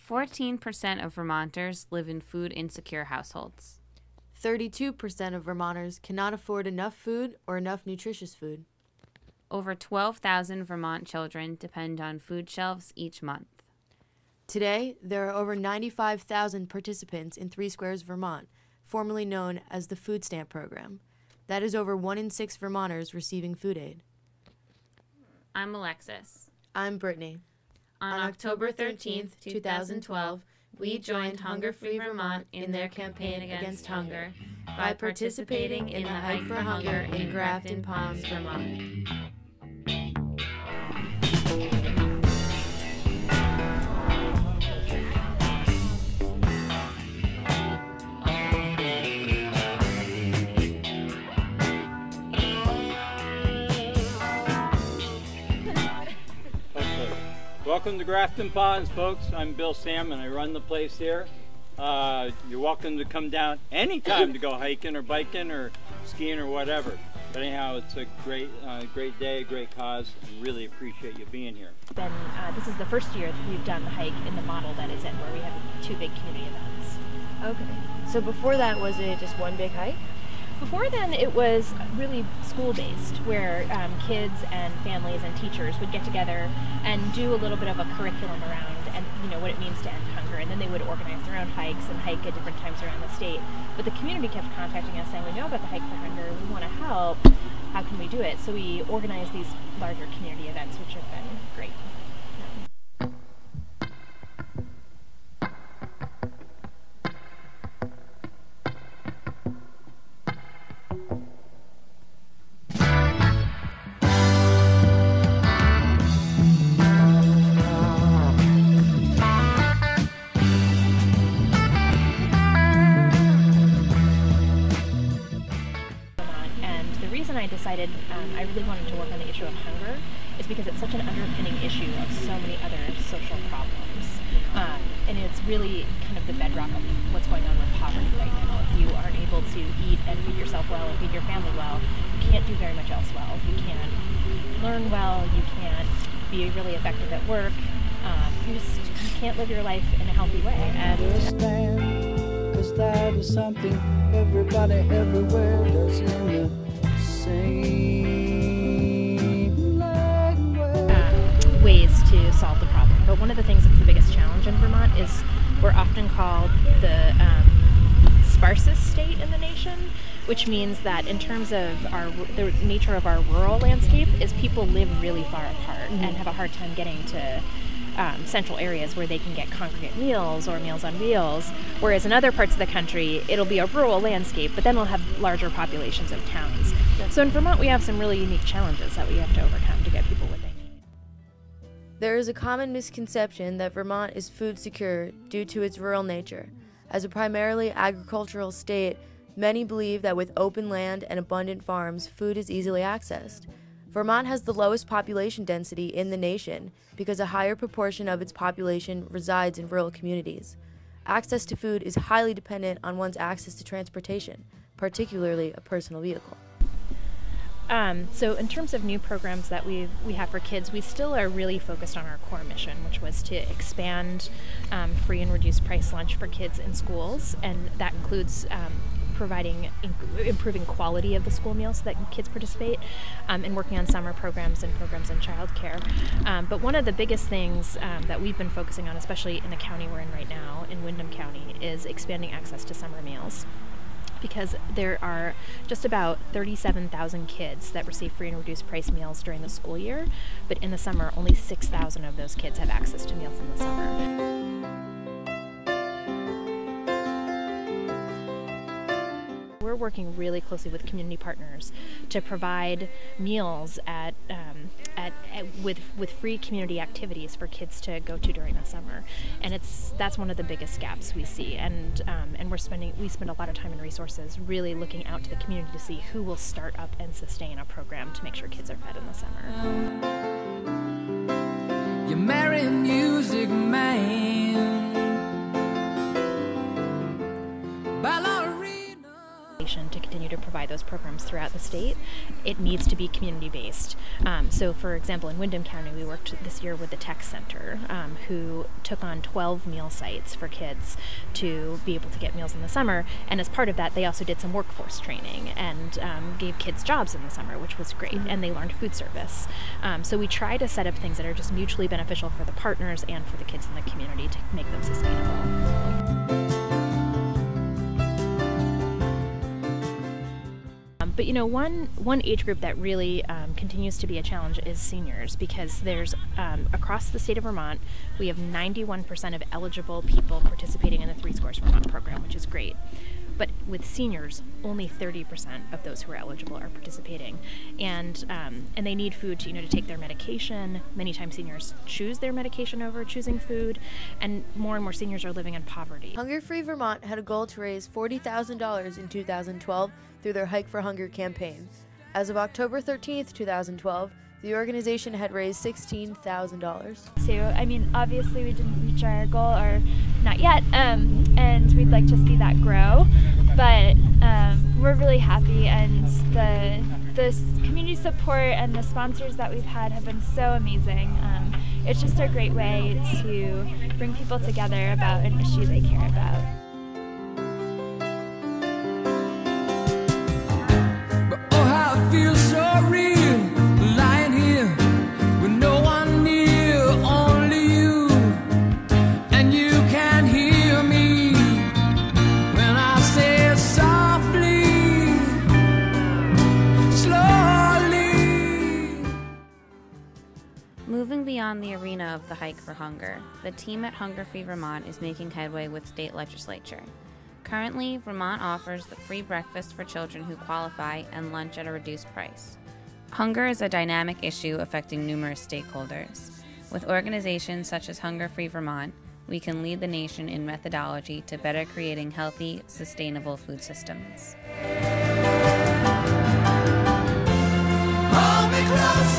14% of Vermonters live in food-insecure households. 32% of Vermonters cannot afford enough food or enough nutritious food. Over 12,000 Vermont children depend on food shelves each month. Today, there are over 95,000 participants in 3 Squares Vermont, formerly known as the Food Stamp Program. That is over 1 in 6 Vermonters receiving food aid. I'm Alexis. I'm Brittany. On October 13th, 2012, we joined Hunger Free Vermont in their campaign against hunger by participating in the Hike for Hunger in Grafton Ponds, Vermont. Welcome to Grafton Ponds, folks. I'm Bill Sam and I run the place here. You're welcome to come down anytime to go hiking or biking or skiing or whatever. But anyhow, it's a great day, a great cause. I really appreciate you being here. This is the first year that we've done the hike in the model that it's in, where we have 2 big community events. Okay. So before that, was it just one big hike? Before then, it was really school-based, where kids and families and teachers would get together and do a little bit of a curriculum around and what it means to end hunger, and then they would organize their own hikes and hike at different times around the state. But the community kept contacting us saying, we know about the Hike for Hunger, we want to help, how can we do it? So we organized these larger community events, which have been great. I decided I really wanted to work on the issue of hunger is because it's such an underpinning issue of so many other social problems. And it's really kind of the bedrock of what's going on with poverty right now. If you aren't able to eat and feed yourself well and feed your family well, you can't do very much else well. You can't learn well, you can't be really effective at work, you can't live your life in a healthy way. And 'cause that is something everybody everywhere does in the ways to solve the problem. But one of the things that's the biggest challenge in Vermont is we're often called the sparsest state in the nation, which means that in terms of the nature of our rural landscape is people live really far apart and have a hard time getting to central areas where they can get congregate meals or Meals on Wheels, whereas in other parts of the country it'll be a rural landscape, but then we'll have larger populations of towns. So in Vermont we have some really unique challenges that we have to overcome to get people what they need. There is a common misconception that Vermont is food secure due to its rural nature. As a primarily agricultural state, many believe that with open land and abundant farms, food is easily accessed. Vermont has the lowest population density in the nation because a higher proportion of its population resides in rural communities. Access to food is highly dependent on one's access to transportation, particularly a personal vehicle. So in terms of new programs that we have for kids, we still are really focused on our core mission, which was to expand free and reduced price lunch for kids in schools, and that includes improving quality of the school meals so that kids participate, and working on summer programs and programs in childcare. But one of the biggest things that we've been focusing on, especially in the county we're in right now, in Windham County, is expanding access to summer meals. Because there are just about 37,000 kids that receive free and reduced price meals during the school year, but in the summer only 6,000 of those kids have access to meals in the summer. We're working really closely with community partners to provide meals with free community activities for kids to go to during the summer, and that's one of the biggest gaps we see. And we spend a lot of time and resources really looking out to the community to see who will start up and sustain a program to make sure kids are fed in the summer. You marry a music man. To continue to provide those programs throughout the state, it needs to be community-based. So for example, in Windham County, we worked this year with the Tech Center, who took on 12 meal sites for kids to be able to get meals in the summer. And as part of that, they also did some workforce training and gave kids jobs in the summer, which was great. And they learned food service. So we try to set up things that are just mutually beneficial for the partners and for the kids in the community to make them sustainable. But you know, one age group that really continues to be a challenge is seniors, because there's across the state of Vermont, we have 91% of eligible people participating in the 3 Scores Vermont program, which is great. But with seniors, only 30% of those who are eligible are participating, and they need food to, to take their medication. Many times seniors choose their medication over choosing food, and more seniors are living in poverty. Hunger Free Vermont had a goal to raise $40,000 in 2012 through their Hike for Hunger campaign. As of October 13th, 2012, the organization had raised $16,000. I mean, obviously we didn't reach our goal, or not yet, and we'd like to see that grow, but we're really happy, and the community support and the sponsors that we've had have been so amazing. It's just a great way to bring people together about an issue they care about. But oh, how it feels so real, lying here with no one near, only you, and you can hear me when I say it softly, slowly. Moving beyond the arena of the Hike for Hunger, the team at Hunger Free Vermont is making headway with state legislature. Currently, Vermont offers the free breakfast for children who qualify and lunch at a reduced price. Hunger is a dynamic issue affecting numerous stakeholders. With organizations such as Hunger Free Vermont, we can lead the nation in methodology to better creating healthy, sustainable food systems. Hold me close.